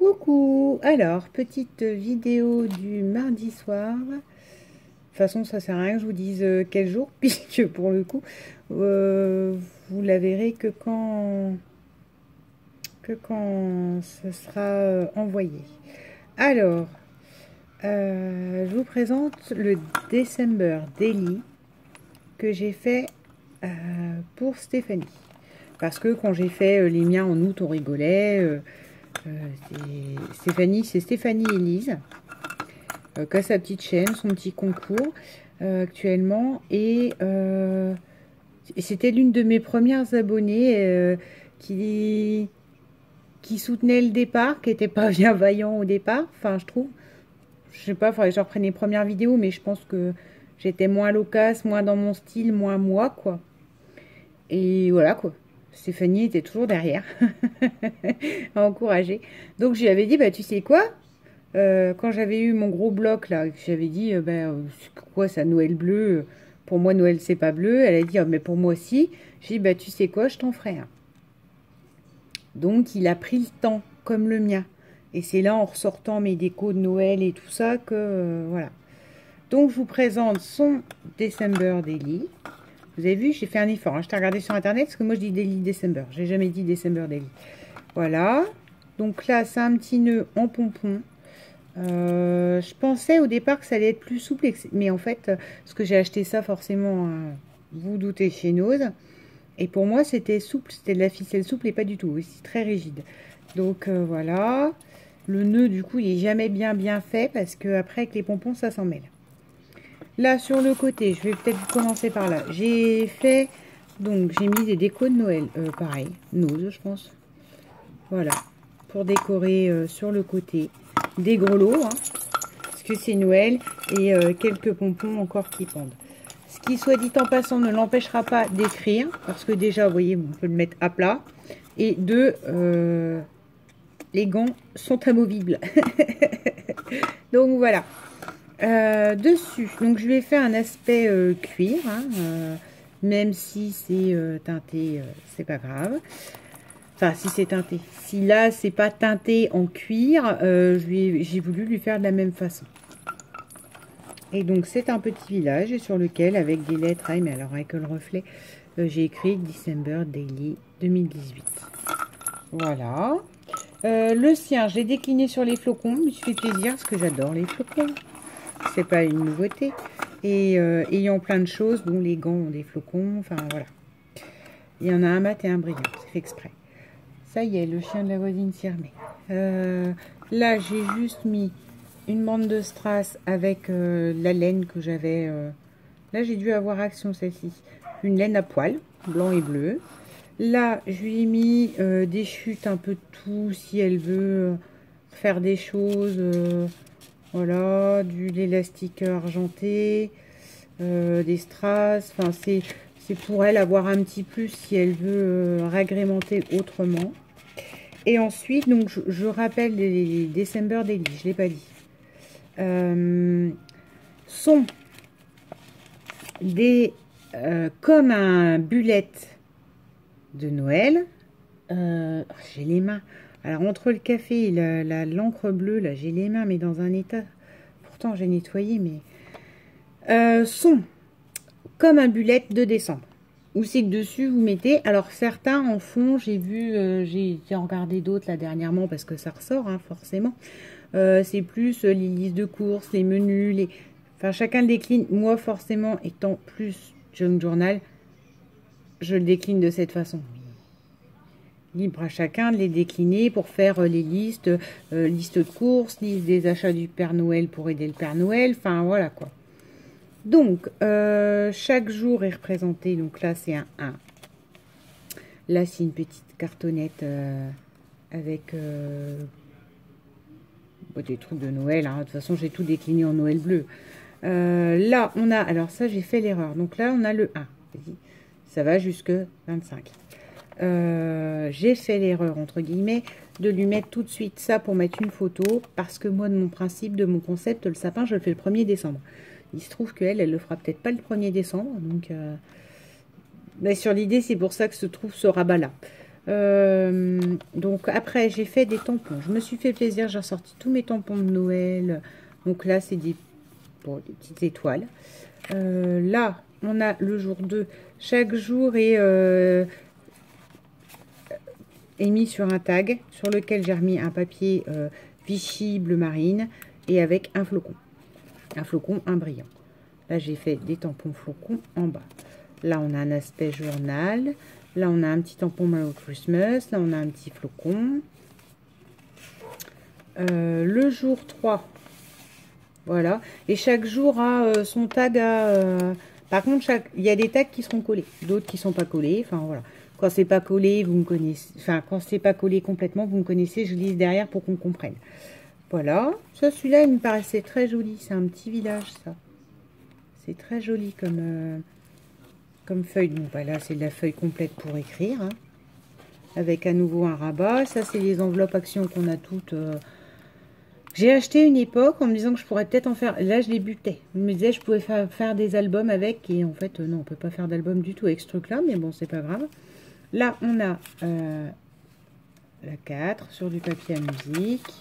Coucou! Alors, petite vidéo du mardi soir. De toute façon, ça sert à rien que je vous dise quel jour, puisque pour le coup, vous la verrez que quand ce sera envoyé. Alors, je vous présente le December Daily que j'ai fait pour Stéphanie. Parce que quand j'ai fait les miens en août, on rigolait. Stéphanie, c'est Stéphanie Elise, qui a sa petite chaîne, son petit concours actuellement. Et c'était l'une de mes premières abonnées qui soutenait le départ, qui n'était pas bienveillant au départ. Enfin, je trouve. Je sais pas, il faudrait que je reprenne les premières vidéos, mais je pense que j'étais moins loquace, moins dans mon style, moins moi, quoi. Et voilà, quoi. Stéphanie était toujours derrière, à encourager. Donc, je lui avais dit, bah, tu sais quoi, quand j'avais eu mon gros bloc, là, j'avais dit, c'est quoi ça, Noël bleu? Pour moi, Noël, c'est pas bleu. Elle a dit, oh, mais pour moi aussi. J'ai dit, bah, tu sais quoi, je t'en ferai un. Donc, il a pris le temps, comme le mien. Et c'est là, en ressortant mes décos de Noël et tout ça, que, voilà. Donc, je vous présente son December Daily. Vous avez vu, j'ai fait un effort. Hein. Je t'ai regardé sur Internet, parce que moi, je dis Daily December. J'ai jamais dit December Daily. Voilà. Donc là, c'est un petit nœud en pompon. Je pensais au départ que ça allait être plus souple. Mais en fait, parce que j'ai acheté ça forcément, vous doutez, chez Nose. Et pour moi, c'était souple. C'était de la ficelle souple et pas du tout. Aussi très rigide. Donc voilà. Le nœud, du coup, il est jamais bien fait. Parce que après, avec les pompons, ça s'en mêle. Là, sur le côté, je vais peut-être commencer par là. J'ai fait, donc, j'ai mis des décos de Noël. Pareil, Nose, je pense. Voilà, pour décorer sur le côté. Des grelots, hein, parce que c'est Noël. Et quelques pompons encore qui pendent. Ce qui, soit dit en passant, ne l'empêchera pas d'écrire. Parce que déjà, vous voyez, on peut le mettre à plat. Et deux, les gants sont amovibles. Donc, voilà. Dessus, donc je lui ai fait un aspect cuir, hein, même si c'est teinté, c'est pas grave. Enfin, si c'est teinté. Si là, c'est pas teinté en cuir, j'ai voulu lui faire de la même façon. Et donc, c'est un petit village sur lequel, avec des lettres, mais alors avec le reflet, j'ai écrit December Daily 2018. Voilà. Le sien, j'ai décliné sur les flocons, mais je fais plaisir parce que j'adore les flocons. C'est pas une nouveauté. Et ayant plein de choses, dont les gants ont des flocons, enfin voilà. Il y en a un mat et un brillant, c'est fait exprès. Ça y est, le chien de la voisine s'y remet. Là, j'ai juste mis une bande de strass avec la laine que j'avais. Là, j'ai dû avoir Action, celle-ci. Une laine à poil, blanc et bleu. Là, je lui ai mis des chutes, un peu de tout, si elle veut faire des choses. Voilà, de l'élastique argenté, des strass. Enfin, c'est pour elle avoir un petit plus si elle veut ragrémenter autrement. Et ensuite, donc, je rappelle les December Daily, je ne l'ai pas dit. Sont des comme un bullet de Noël. J'ai les mains. Alors, entre le café et l'encre bleue, là, j'ai les mains, mais dans un état... Pourtant, j'ai nettoyé, mais... sont comme un bullet de décembre. Où c'est que dessus, vous mettez... Alors, certains en font, j'ai vu... j'ai regardé d'autres, là, dernièrement, parce que ça ressort, hein, forcément. C'est plus les listes de courses, les menus, les... Enfin, chacun le décline. Moi, forcément, étant plus junk journal, je le décline de cette façon. Libre à chacun de les décliner pour faire les listes, liste de courses, liste des achats du Père Noël pour aider le Père Noël, enfin voilà quoi. Donc, chaque jour est représenté, donc là c'est un 1. Là c'est une petite cartonnette avec des trucs de Noël, hein. De toute façon j'ai tout décliné en Noël bleu. Là on a, alors ça j'ai fait l'erreur, donc là on a le 1, ça va jusque 25. J'ai fait l'erreur entre guillemets de lui mettre tout de suite ça pour mettre une photo parce que moi de mon principe, de mon concept, le sapin je le fais le 1er décembre. Il se trouve qu'elle le fera peut-être pas le 1er décembre, donc mais sur l'idée c'est pour ça que se trouve ce rabat là. Donc après, j'ai fait des tampons. Je me suis fait plaisir, j'ai ressorti tous mes tampons de Noël. Donc là, c'est des, bon, des petites étoiles. Là, on a le jour 2. Chaque jour est mis sur un tag sur lequel j'ai remis un papier Vichy bleu marine et avec un flocon. Un flocon, un brillant. Là, j'ai fait des tampons flocons en bas. Là, on a un aspect journal. Là, on a un petit tampon Merry Christmas. Là, on a un petit flocon. Le jour 3. Voilà. Et chaque jour a son tag à... Par contre, il y a des tags qui seront collés. D'autres qui ne sont pas collés. Enfin, voilà. Quand c'est pas collé, vous me connaissez. Enfin, quand c'est pas collé complètement, vous me connaissez. Je lise derrière pour qu'on comprenne. Voilà. Ça, celui-là, il me paraissait très joli. C'est un petit village, ça. C'est très joli comme feuille. Donc voilà, c'est de la feuille complète pour écrire. Hein. Avec à nouveau un rabat. Ça, c'est les enveloppes actions qu'on a toutes. J'ai acheté une époque en me disant que je pourrais peut-être en faire. Là, je les butais. Je me disais que je pouvais faire des albums avec. Et en fait, non, on peut pas faire d'album du tout avec ce truc-là. Mais bon, c'est pas grave. Là, on a la 4 sur du papier à musique.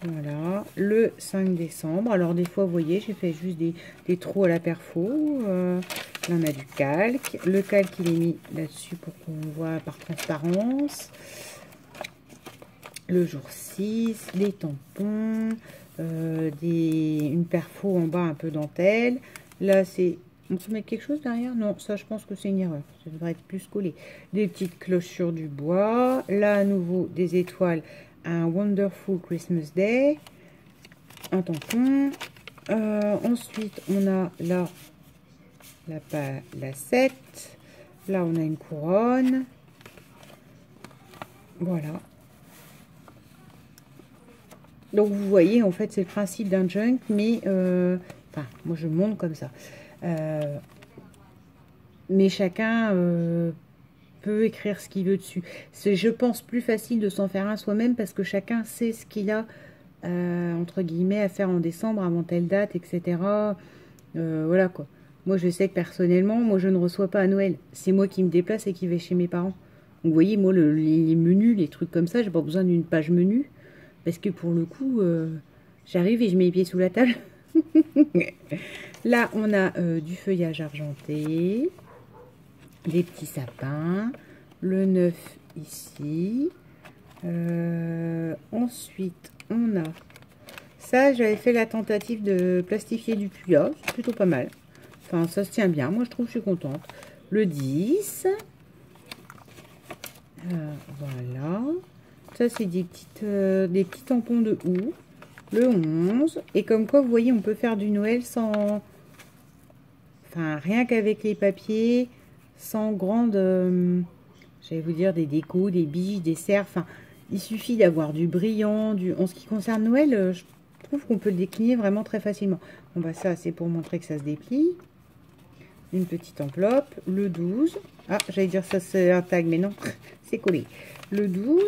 Voilà, le 5 décembre. Alors, des fois, vous voyez, j'ai fait juste des trous à la perfo. Là, on a du calque. Le calque, il est mis là-dessus pour qu'on voit par transparence. Le jour 6, les tampons, une perfo en bas un peu dentelle. Là, c'est... On peut mettre quelque chose derrière? Non, ça, je pense que c'est une erreur. Ça devrait être plus collé. Des petites cloches sur du bois. Là, à nouveau, des étoiles. Un Wonderful Christmas Day. Un tampon. Ensuite, on a là la 7. Là, on a une couronne. Voilà. Donc, vous voyez, en fait, c'est le principe d'un junk, mais... enfin, moi, je monte comme ça. Mais chacun peut écrire ce qu'il veut dessus. C'est, je pense, plus facile de s'en faire un soi-même parce que chacun sait ce qu'il a, entre guillemets, à faire en décembre, avant telle date, etc. Voilà, quoi. Moi, je sais que personnellement, moi, je ne reçois pas à Noël. C'est moi qui me déplace et qui vais chez mes parents. Donc, vous voyez, moi, les menus, les trucs comme ça, j'ai pas besoin d'une page menu. Parce que pour le coup, j'arrive et je mets les pieds sous la table. Là, on a du feuillage argenté, des petits sapins, le 9 ici. Ensuite, on a... Ça, j'avais fait la tentative de plastifier du puya. C'est plutôt pas mal. Enfin, ça se tient bien. Moi, je trouve, je suis contente. Le 10. Voilà. Ça, c'est des petits tampons de houx. Le 11. Et comme quoi, vous voyez, on peut faire du Noël sans... Enfin, rien qu'avec les papiers, sans grande... j'allais vous dire des décos, des biches, des cerfs. Enfin, il suffit d'avoir du brillant. En ce qui concerne Noël, je trouve qu'on peut le décliner vraiment très facilement. Bon, bah ça, c'est pour montrer que ça se déplie. Une petite enveloppe. Le 12. Ah, j'allais dire ça, c'est un tag, mais non, c'est collé. Le 12.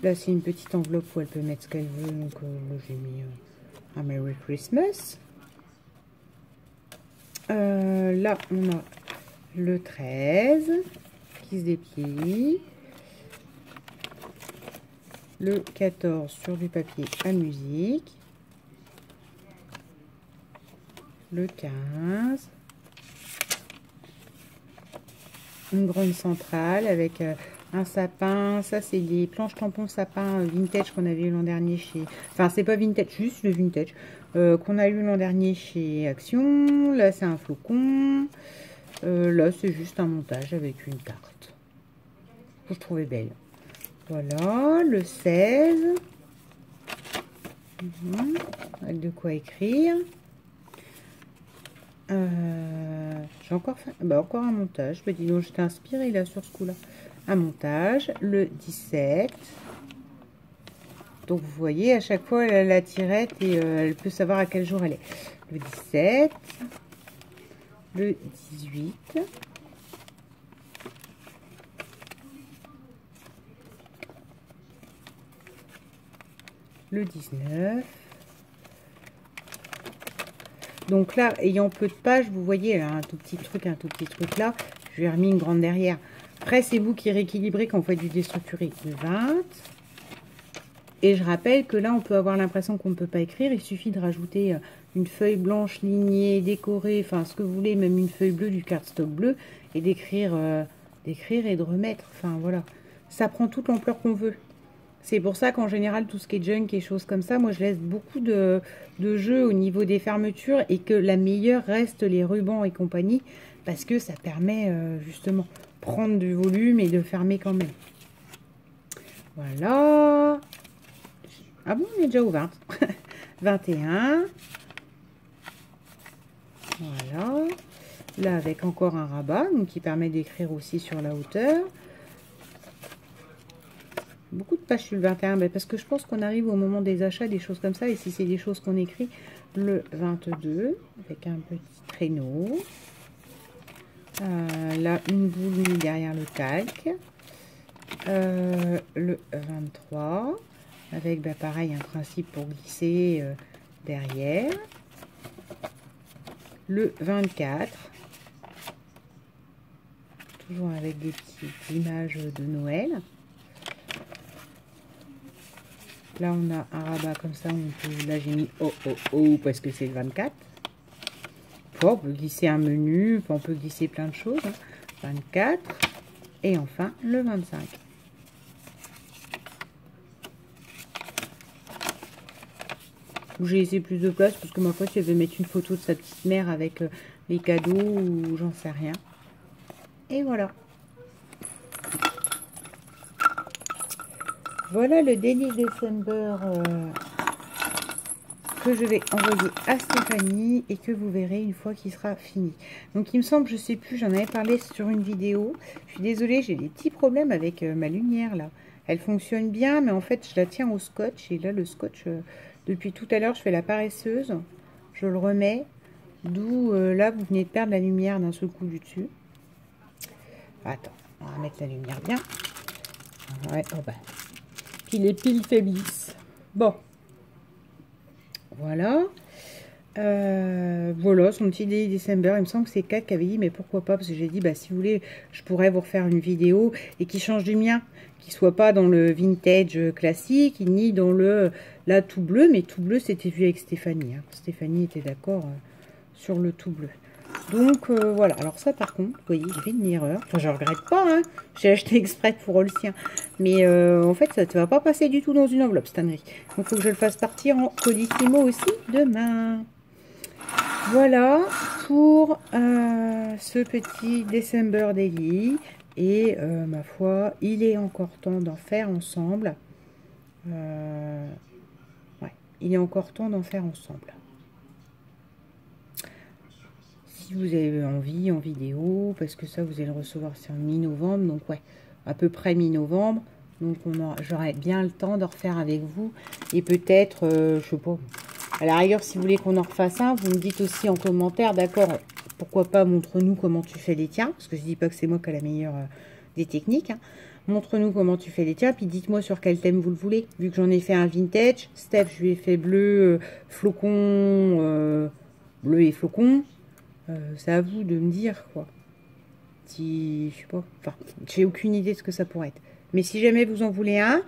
Là, c'est une petite enveloppe où elle peut mettre ce qu'elle veut. Donc, là, j'ai mis un Merry Christmas. Là, on a le 13 qui se déplie. Le 14 sur du papier à musique. Le 15. Une grande centrale avec... un sapin, ça c'est des planches tampons sapin vintage qu'on avait eu l'an dernier chez... Enfin, c'est pas vintage, juste le vintage. Qu'on a eu l'an dernier chez Action. Là, c'est un flocon. Là, c'est juste un montage avec une carte. Que je trouvais belle. Voilà, le 16. Avec de quoi écrire. J'ai encore fait... Bah, encore un montage. Je me dis, non, j'étais inspirée là sur ce coup-là. Un montage, le 17. Donc vous voyez, à chaque fois, elle a la tirette et elle peut savoir à quel jour elle est. Le 17, le 18, le 19. Donc là, ayant peu de pages, vous voyez, là, un tout petit truc là, je lui ai remis une grande derrière. Après, c'est vous qui rééquilibrez quand vous faites du déstructuré. 20. Et je rappelle que là, on peut avoir l'impression qu'on ne peut pas écrire. Il suffit de rajouter une feuille blanche lignée, décorée, enfin ce que vous voulez, même une feuille bleue, du cardstock bleu, et d'écrire et de remettre. Enfin voilà, ça prend toute l'ampleur qu'on veut. C'est pour ça qu'en général, tout ce qui est junk et choses comme ça, moi je laisse beaucoup de jeux au niveau des fermetures et que la meilleure reste les rubans et compagnie, parce que ça permet justement de prendre du volume et de fermer quand même. Voilà. Ah bon, on est déjà au 20. 21. Voilà. Là, avec encore un rabat, donc qui permet d'écrire aussi sur la hauteur. Beaucoup de pages sur le 21, mais parce que je pense qu'on arrive au moment des achats, des choses comme ça. Et si c'est des choses qu'on écrit, le 22, avec un petit traîneau. Là, une boule mise derrière le calque. Le 23. Avec pareil un principe pour glisser derrière. Le 24. Toujours avec des petites images de Noël. Là on a un rabat comme ça, on peut, là j'ai mis oh parce que c'est le 24. On peut glisser un menu, on peut glisser plein de choses. 24. Et enfin le 25. J'ai laissé plus de place parce que ma foi, si elle veut mettre une photo de sa petite mère avec les cadeaux ou j'en sais rien. Et voilà. Voilà le Daily December que je vais envoyer à Stéphanie et que vous verrez une fois qu'il sera fini. Donc il me semble, je sais plus, j'en avais parlé sur une vidéo. Je suis désolée, j'ai des petits problèmes avec ma lumière là. Elle fonctionne bien, mais en fait je la tiens au scotch et là le scotch... depuis tout à l'heure, je fais la paresseuse. Je le remets. D'où, là, vous venez de perdre la lumière d'un seul coup du dessus. Attends, on va mettre la lumière bien. Ouais, oh bah. Puis les piles faiblissent. Bon. Voilà. Voilà, son petit Daily December. Il me semble que c'est Kat qui avait dit, mais pourquoi pas? Parce que j'ai dit, bah si vous voulez, je pourrais vous refaire une vidéo et qui change du mien. Qui soit pas dans le vintage classique, ni dans le là tout bleu, mais tout bleu c'était vu avec Stéphanie. Hein. Stéphanie était d'accord sur le tout bleu. Donc voilà. Alors ça par contre, vous voyez, j'ai fait une erreur. Enfin, je regrette pas. Hein. J'ai acheté exprès pour le sien, mais en fait ça ne va pas passer du tout dans une enveloppe cette ânerie. Donc il faut que je le fasse partir en colissimo aussi demain. Voilà pour ce petit December Daily. Et ma foi, il est encore temps d'en faire ensemble. Ouais, il est encore temps d'en faire ensemble. Si vous avez envie en vidéo, parce que ça vous allez le recevoir sur mi-novembre, donc ouais, à peu près mi-novembre. Donc j'aurai bien le temps de refaire avec vous. Et peut-être, je sais pas, à la rigueur, si vous voulez qu'on en refasse un, vous me dites aussi en commentaire, d'accord, pourquoi pas, montre-nous comment tu fais les tiens, parce que je dis pas que c'est moi qui ai la meilleure des techniques. Hein. Montre-nous comment tu fais les tiens, puis dites-moi sur quel thème vous le voulez. Vu que j'en ai fait un vintage, Steph, je lui ai fait bleu, flocon, bleu et flocon. C'est à vous de me dire, quoi. Si, je sais pas, enfin, j'ai aucune idée de ce que ça pourrait être. Mais si jamais vous en voulez un,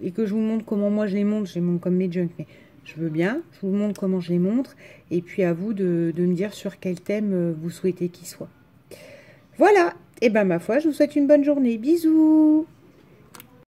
et que je vous montre comment moi je les montre comme mes junk, mais je veux bien, je vous montre comment je les montre, et puis à vous de me dire sur quel thème vous souhaitez qu'il soit. Voilà, et ben ma foi, je vous souhaite une bonne journée. Bisous!